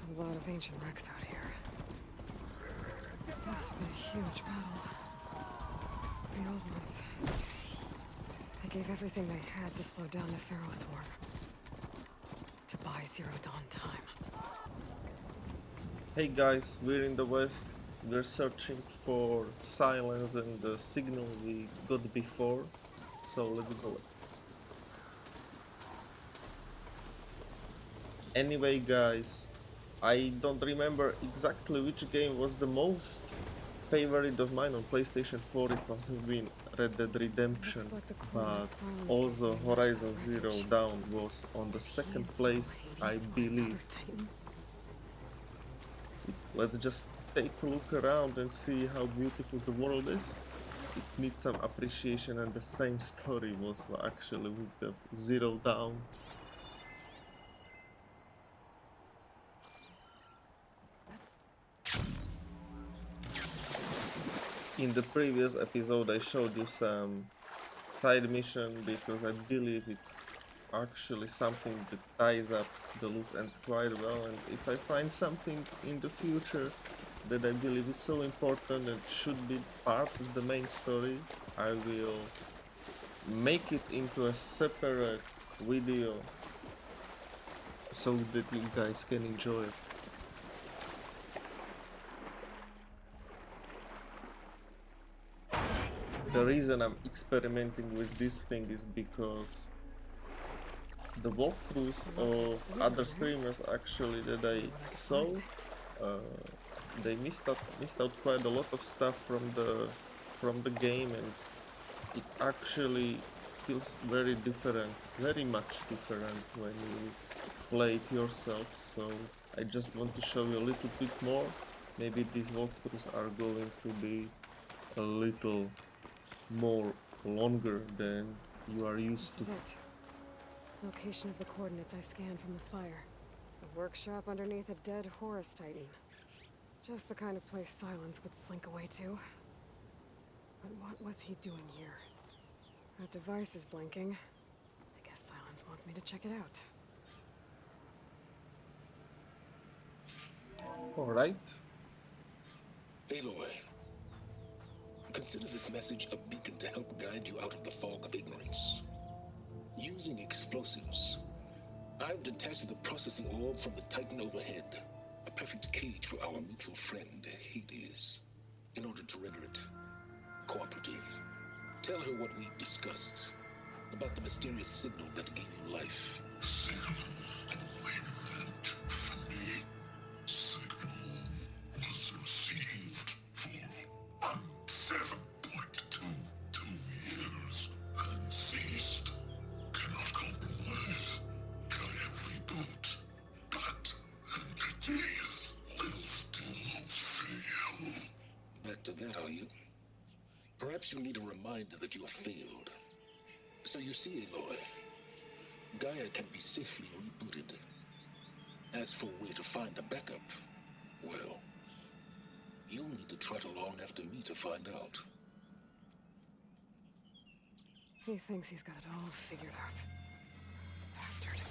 A lot of ancient wrecks out here. Must have been a huge battle. The old ones. They gave everything they had to slow down the Pharaoh swarm. To buy Zero Dawn time. Hey guys, we're in the west. We're searching for Sylens and the signal we got before. So let's go. Anyway guys, I don't remember exactly which game was the most favorite of mine on PlayStation 4. It must have been Red Dead Redemption, but also Horizon Zero Dawn was on the second place, I believe. Let's just take a look around and see how beautiful the world is. It needs some appreciation, and the same story was actually with the Zero Dawn. In the previous episode I showed you some side mission because I believe it's actually something that ties up the loose ends quite well, and if I find something in the future that I believe is so important and should be part of the main story, I will make it into a separate video so that you guys can enjoy it. The reason I'm experimenting with this thing is because the walkthroughs of other streamers actually that I saw, they missed out quite a lot of stuff from the game, and it actually feels very different, very much different when you play it yourself. So I just want to show you a little bit more. Maybe these walkthroughs are going to be a little more longer than you are used to. This is it. Location of the coordinates I scanned from the spire. A workshop underneath a dead Horus Titan. Just the kind of place Sylens would slink away to. But what was he doing here? That device is blinking. I guess Sylens wants me to check it out. Alright. Aloy, consider this message a beacon to help guide you out of the fog of ignorance. Using explosives, I've detached the processing orb from the Titan overhead, a perfect cage for our mutual friend, Hades, in order to render it cooperative. Tell her what we discussed about the mysterious signal that gave you life. Perhaps you need a reminder that you have failed. So you see, Aloy, GAIA can be safely rebooted. As for where to find a backup, well, you'll need to trot along after me to find out. He thinks he's got it all figured out. Bastard.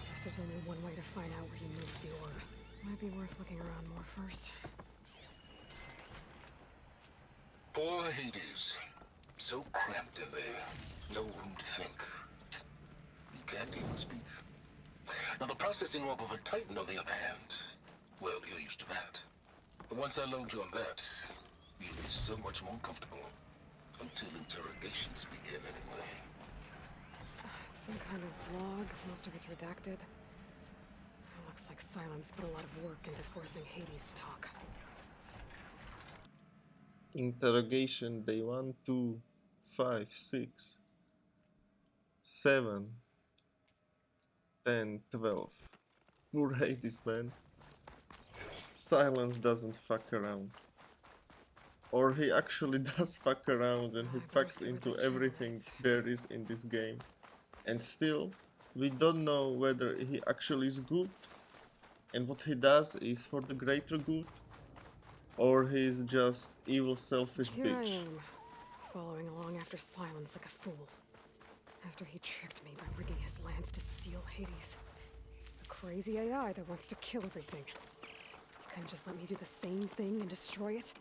Guess there's only one way to find out where he moved the orb. Might be worth looking around more first. Poor Hades. So cramped in there. No room to think. He can't even speak. Now the processing orb of a Titan, on the other hand, well, you're used to that. But once I load you on that, you'll be so much more comfortable. Until interrogations begin, anyway. It's some kind of log. Most of it's redacted. Looks like Sylens put a lot of work into forcing Hades to talk. Interrogation day 1, 2, 5, 6, 7, 10, 12. Poor Hades, man. Sylens doesn't fuck around. Or he actually does fuck around, and he fucks into everything there is in this game. And still, we don't know whether he actually is good and what he does is for the greater good, or he's just evil, selfish Here bitch. I am, following along after Sylens like a fool. After he tricked me by rigging his lance to steal Hades. A crazy AI that wants to kill everything. Couldn't just let me do the same thing and destroy it?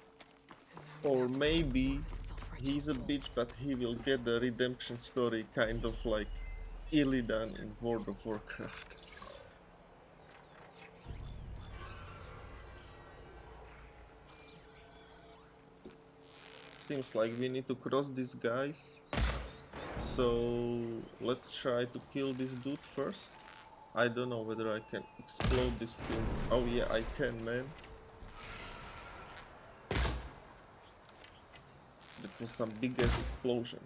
And now I'm Or gonna have to maybe follow this self-righteous he's a fool. bitch, but he will get the redemption story kind of like Illidan in World of Warcraft. Seems like we need to cross these guys. So let's try to kill this dude first. I don't know whether I can explode this thing. Oh yeah, I can, man. That was some big-ass explosion.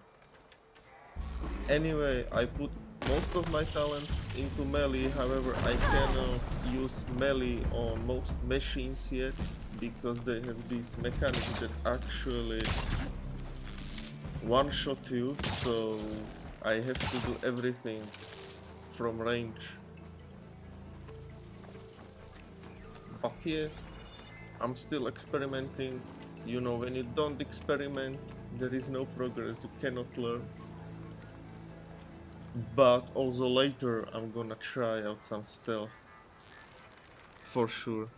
Anyway, I put most of my talents into melee, however I cannot use melee on most machines yet, because they have these mechanics that actually one-shot you, so I have to do everything from range. But yeah, I'm still experimenting. You know, when you don't experiment, there is no progress, you cannot learn. But also later I'm gonna try out some stealth. For sure.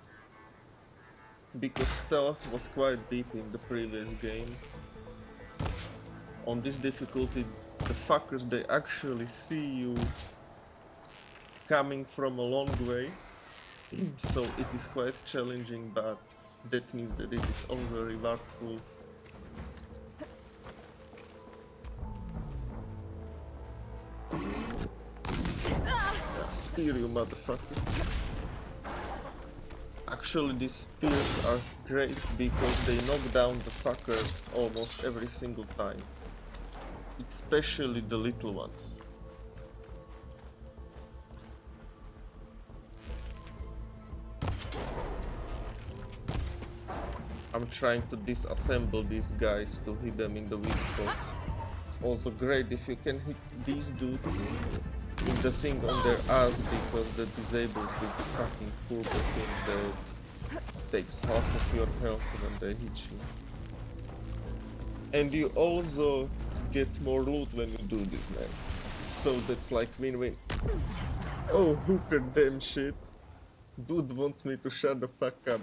Because stealth was quite deep in the previous game. On this difficulty, the fuckers, they actually see you coming from a long way. So it is quite challenging, but that means that it is also rewardful. Spear, you motherfucker. Actually, these spears are great because they knock down the fuckers almost every single time. Especially the little ones. I'm trying to disassemble these guys to hit them in the weak spots. It's also great if you can hit these dudes in the thing on their ass, because that disables this fucking turbo thing that takes half of your health when they hit you. And you also get more loot when you do this, man. So that's like win-win. Oh, hooker damn shit. Dude wants me to shut the fuck up.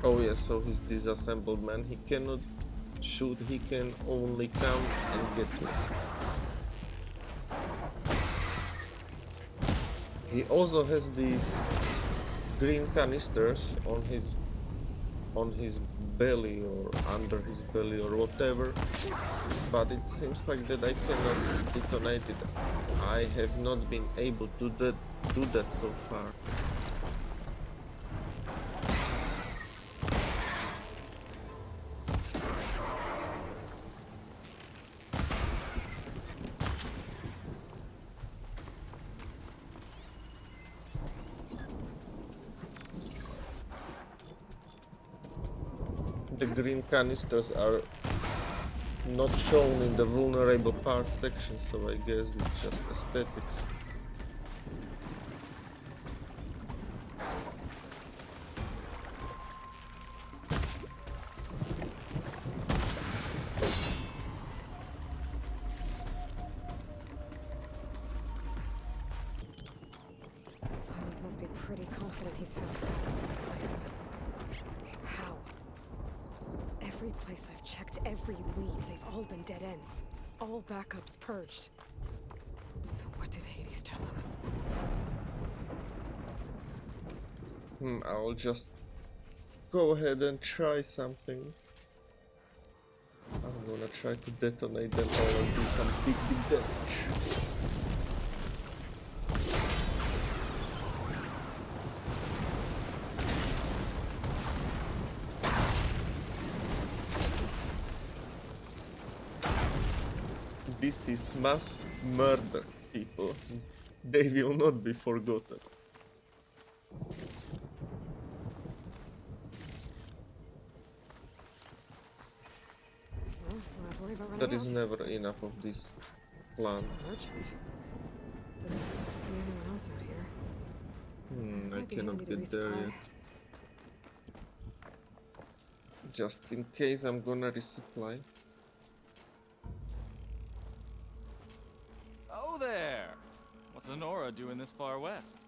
Oh yeah, so he's disassembled, man. He cannot shoot, he can only come and get me. He also has these green canisters on his belly or under his belly or whatever, but it seems like that I cannot detonate it. I have not been able to do that so far. The green canisters are not shown in the vulnerable part section, so I guess it's just aesthetics. Sylens must be pretty confident he's found it. How? Every place I've checked, every lead, they've all been dead ends. All backups purged. So what did Hades tell him? I'll just go ahead and try something. I'm gonna try to detonate them all and do some big damage. This is mass murder, people. They will not be forgotten. Well, don't have to worry about running There is out. never enough of these plants. Merchant. Didn't expect to see anyone else out here. I Might be cannot handy to get there resupply. yet. Just in case I'm gonna resupply. Oh there! What's a Nora doing this far west?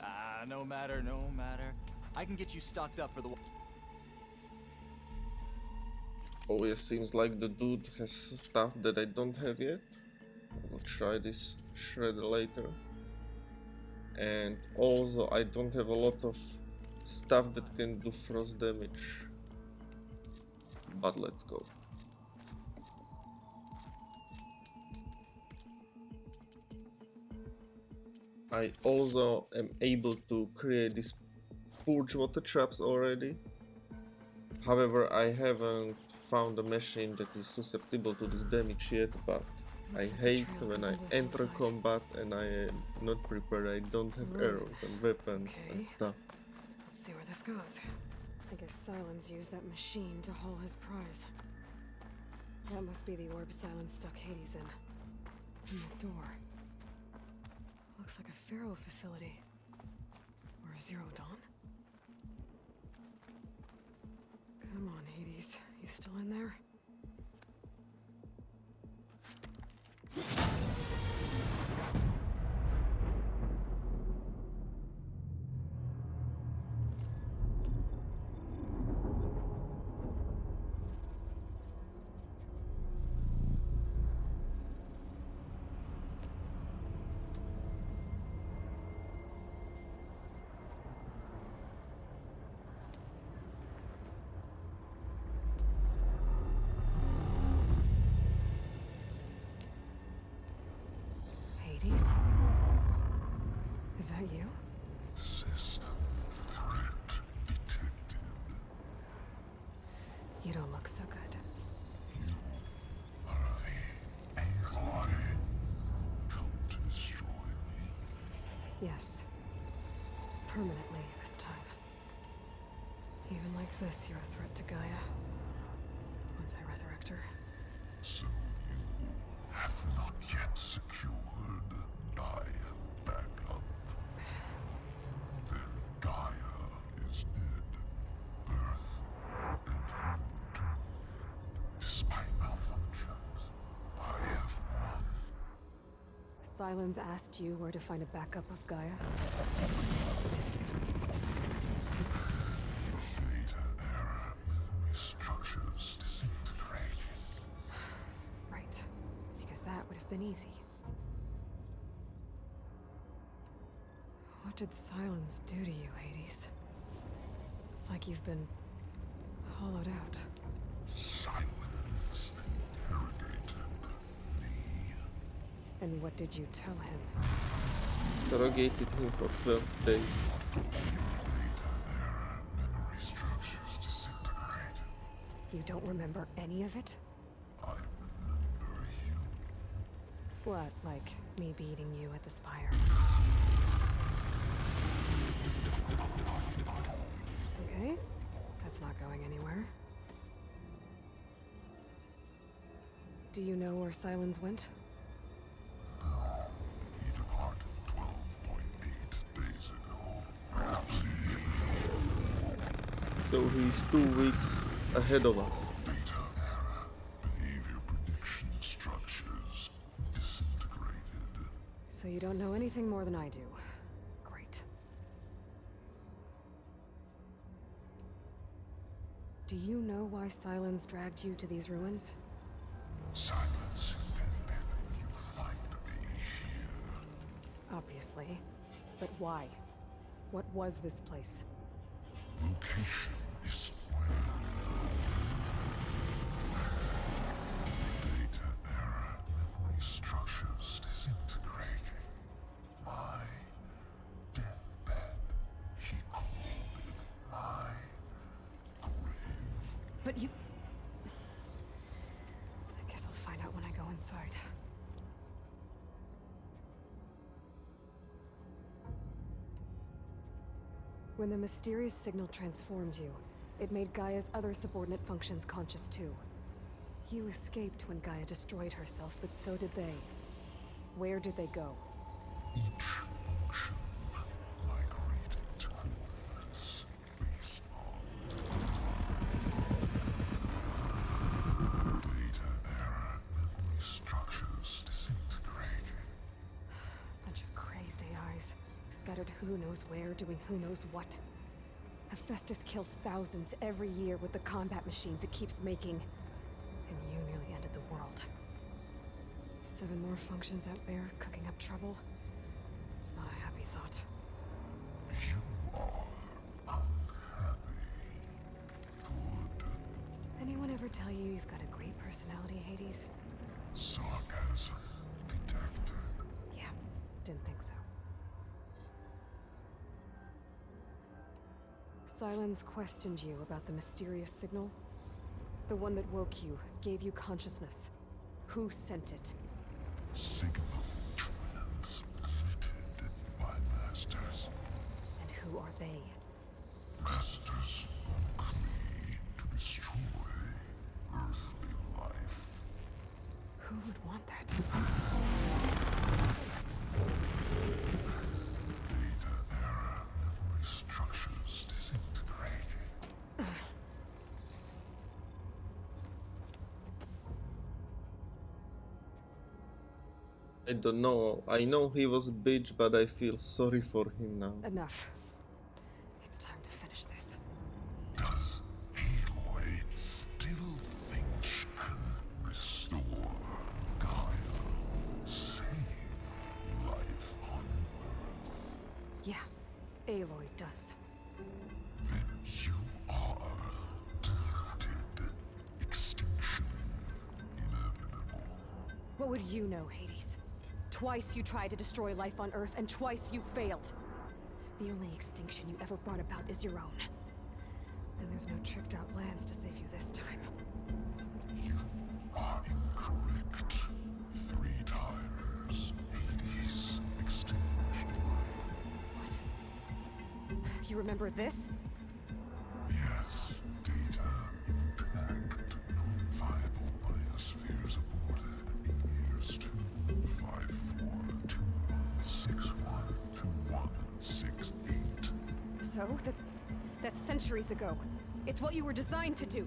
Ah, no matter, no matter. I can get you stocked up for the... Oh, it seems like the dude has stuff that I don't have yet. I'll try this shredder later. And also, I don't have a lot of stuff that can do frost damage. But let's go. I also am able to create these purge water traps already. However, I haven't found a machine that is susceptible to this damage yet, but I Looks like the hate trail when goes I into the enter hillside. combat and I am not prepared. I don't have arrows and weapons and Okay. stuff. Let's see where this goes. I guess Sylens used that machine to haul his prize. That must be the orb Sylens stuck Hades in. And the door. Looks like a Pharaoh facility. Or a Zero Dawn? Come on, Hades. You still in there? Hades? Is that you? System threat detected. You don't look so good. You are the Aloy. Come to destroy me. Yes. Permanently this time. Even like this, you're a threat to Gaia. Once I resurrect her. So you have not yet secured Gaia back up. Then Gaia is dead. Earth and healed. Despite malfunctions, I have won. Sylens asked you where to find a backup of Gaia? Data error. Memory structures disintegrated. Right. Because that would have been easy. What did Sylens do to you, Hades? It's like you've been hollowed out. Silence interrogated me. And what did you tell him? Interrogated him for 12 days. Data error. Memory structures disintegrated. You don't remember any of it? I remember you. What, like me beating you at the spire? Okay, that's not going anywhere. Do you know where Sylens went? No, he departed 12.8 days ago. Perhaps he... So he's 2 weeks ahead of us. Data error. Behavior prediction structures disintegrated. So you don't know anything more than I do. Great. Do you know why Sylens dragged you to these ruins? Silence impended. You find me here. Obviously. But why? What was this place? Location is where. Data error. Memory structures disintegrating. My deathbed. He called it my grave. But you... I guess I'll find out when I go inside. When the mysterious signal transformed you, it made Gaia's other subordinate functions conscious too. You escaped when Gaia destroyed herself, but so did they. Where did they go? Each function migrated to coordinates based on data error, memory structures disintegrated. Bunch of crazed AIs, scattered who knows where, doing who knows what. Hephaestus kills thousands every year with the combat machines it keeps making. And you nearly ended the world. 7 more functions out there, cooking up trouble. It's not a happy thought. You are unhappy. Good. Anyone ever tell you you've got a great personality, Hades? Sarcasm detected. Yeah, didn't think so. Sylens questioned you about the mysterious signal. The one that woke you, gave you consciousness. Who sent it? Signal transmitted by masters. And who are they? Masters woke me to destroy earthly life. Who would want that? Data error, memory structures disintegrated. I don't know. I know he was a bitch, but I feel sorry for him now. Enough. It's time to finish this. Does Aloy still think she can restore Gaia? Save life on Earth? Yeah, Aloy does. Then you are deluded. Extinction inevitable. What would you know, Hades? Twice you tried to destroy life on Earth, and twice you failed. The only extinction you ever brought about is your own. And there's no tricked-out plans to save you this time. You are incorrect. 3 times. Hades extinguished life. What? You remember this? Yes, data intact. Non-viable biospheres aborted in years 254, 2161, 2168. So, that's centuries ago. It's what you were designed to do.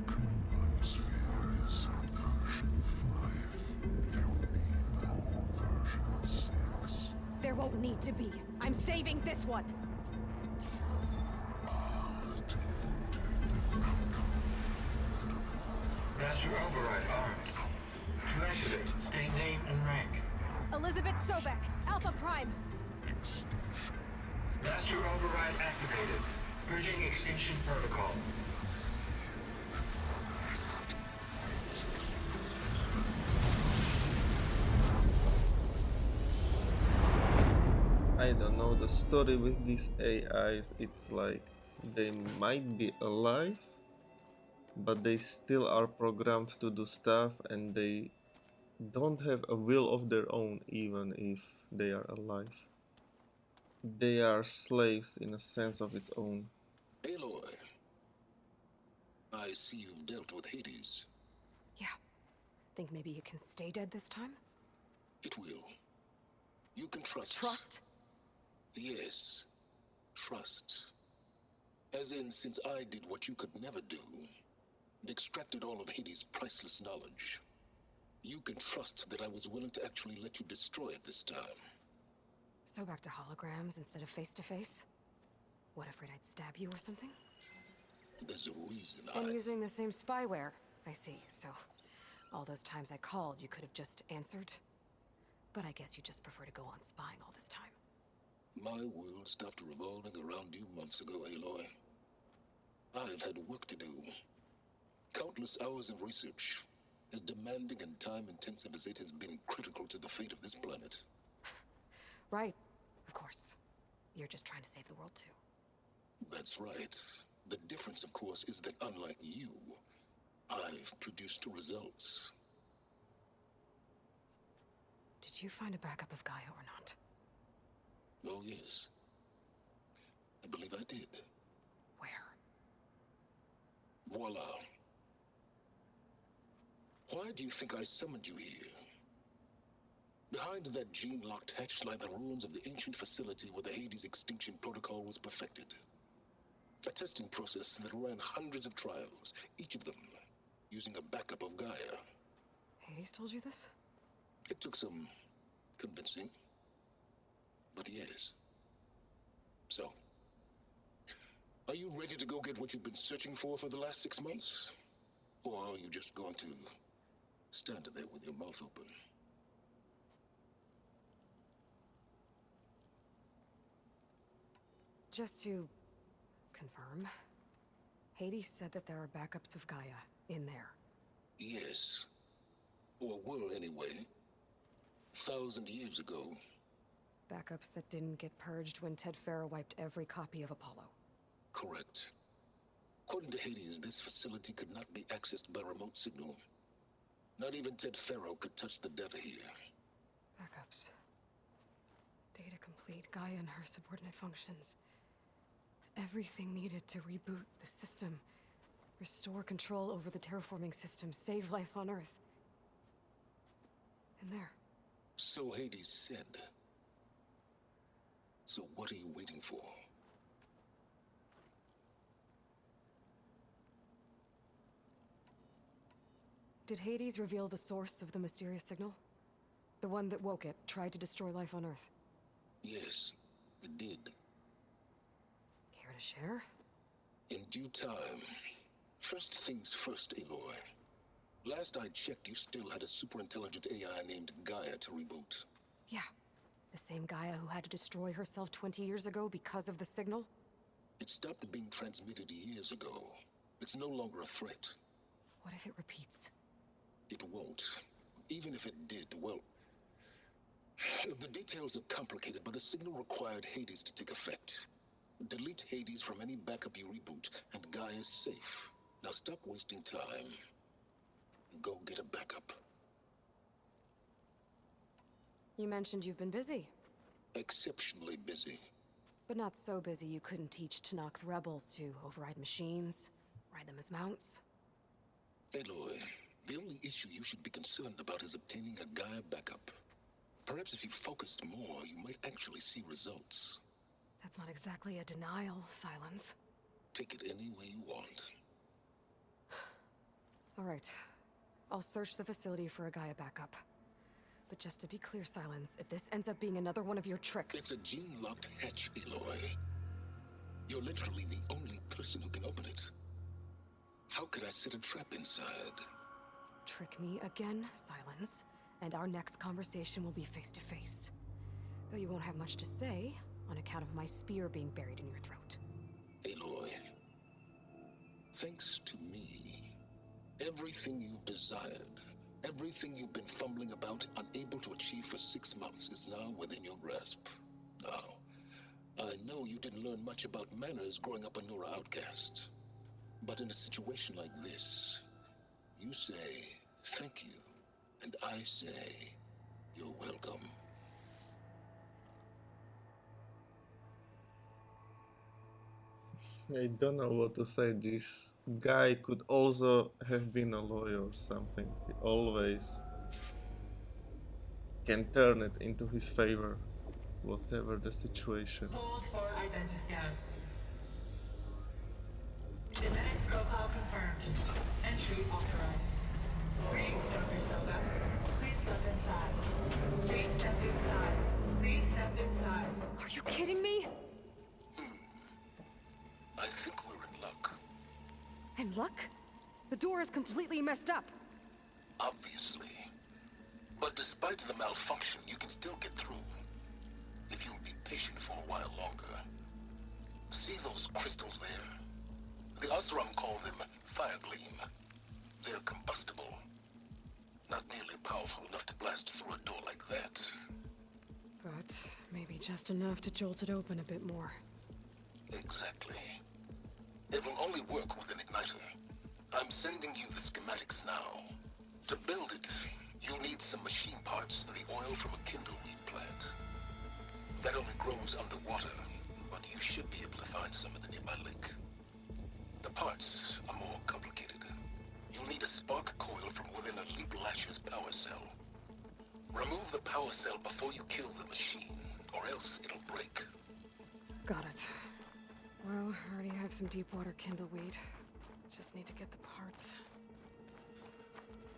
Current biosphere is version 5. There will be no version 6. There won't need to be. I'm saving this one. Master override armed. To activate, state name and rank. Elizabeth Sobek, Alpha Prime. Master override activated. Bridging extinction protocol. I don't know, the story with these AIs, it's like they might be alive, but they still are programmed to do stuff and they don't have a will of their own even if they are alive. They are slaves in a sense of its own. Aloy, I see you've dealt with Hades. Yeah. Think maybe you can stay dead this time? It will. You can trust. Trust? Yes. Trust. As in, since I did what you could never do, and extracted all of Hades' priceless knowledge, you can trust that I was willing to actually let you destroy it this time. So back to holograms instead of face-to-face? What, afraid I'd stab you or something? There's a reason And using the same spyware, I see. So, all those times I called, you could have just answered? But I guess you just prefer to go on spying all this time. My world stopped revolving around you months ago, Aloy. I've had work to do. Countless hours of research. As demanding and time-intensive as it has been critical to the fate of this planet. Right. Of course. You're just trying to save the world, too. That's right. The difference, of course, is that unlike you, I've produced results. Did you find a backup of Gaia or not? Oh, yes. I believe I did. Where? Voila. Why do you think I summoned you here? Behind that gene-locked hatch lie the ruins of the ancient facility where the Hades extinction protocol was perfected. A testing process that ran hundreds of trials, each of them using a backup of GAIA. Hades told you this? It took some convincing, but yes. So, are you ready to go get what you've been searching for the last 6 months? Or are you just going to stand there with your mouth open? Just to confirm, Hades said that there are backups of GAIA in there. Yes. Or were anyway. 1,000 years ago. Backups that didn't get purged when Ted Farrow wiped every copy of Apollo. Correct. According to Hades, this facility could not be accessed by remote signal. Not even Ted Farrow could touch the data here. Backups. Data complete, GAIA and her subordinate functions. Everything needed to reboot the system. Restore control over the terraforming system. Save life on Earth. And there. So Hades said. So what are you waiting for? Did Hades reveal the source of the mysterious signal? The one that woke it, tried to destroy life on Earth? Yes, it did. Care to share? In due time. First things first, Aloy. Last I checked, you still had a super-intelligent AI named GAIA to reboot. Yeah. The same GAIA who had to destroy herself 20 years ago because of the signal? It stopped being transmitted years ago. It's no longer a threat. What if it repeats? It won't. Even if it did, well... The details are complicated, but the signal required Hades to take effect. Delete Hades from any backup you reboot, and GAIA's safe. Now stop wasting time. Go get a backup. You mentioned you've been busy. Exceptionally busy. But not so busy you couldn't teach Tanakh the rebels to override machines, ride them as mounts. Aloy, the only issue you should be concerned about is obtaining a GAIA backup. Perhaps if you focused more, you might actually see results. That's not exactly a denial, Sylens. Take it any way you want. All right. I'll search the facility for a GAIA backup. But just to be clear, Sylens, if this ends up being another one of your tricks... It's a gene-locked hatch, Aloy. You're literally the only person who can open it. How could I set a trap inside? Trick me again, Sylens, and our next conversation will be face-to-face. Though you won't have much to say, on account of my spear being buried in your throat. Aloy, thanks to me, everything you've desired, everything you've been fumbling about, unable to achieve for 6 months, is now within your grasp. Now, I know you didn't learn much about manners growing up a Nora outcast. But in a situation like this, you say, thank you, and I say, you're welcome. I don't know what to say. This guy could also have been a lawyer or something. He always can turn it into his favor, whatever the situation. Hold for identiscan. Genetic profile confirmed. Entry authorized. Greetings, Dr. Silva. Please step inside. Please step inside. Please step inside. Are you kidding me? I think we're in luck. And luck? The door is completely messed up. Obviously. But despite the malfunction, you can still get through. If you'll be patient for a while longer. See those crystals there? The Osram call them fire gleam. They're combustible. Not nearly powerful enough to blast through a door like that. But maybe just enough to jolt it open a bit more. Exactly. It will only work with an igniter. I'm sending you the schematics now. To build it, you'll need some machine parts and the oil from a kindleweed plant. That only grows underwater, but you should be able to find some of the nearby lake. The parts are more complicated. You'll need a spark coil from within a leap lasher's power cell. Remove the power cell before you kill the machine, or else it'll break. Got it. Well, I already have some deep water kindleweed. Just need to get the parts.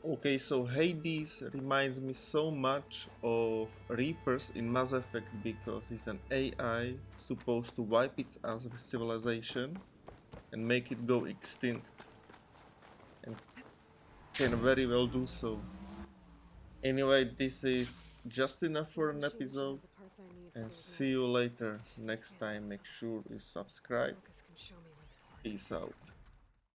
Okay, so Hades reminds me so much of Reapers in Mass Effect because he's an AI supposed to wipe its civilization and make it go extinct. And can very well do so. Anyway, this is just enough for an episode, and see you later. Next time, make sure you subscribe. Peace out.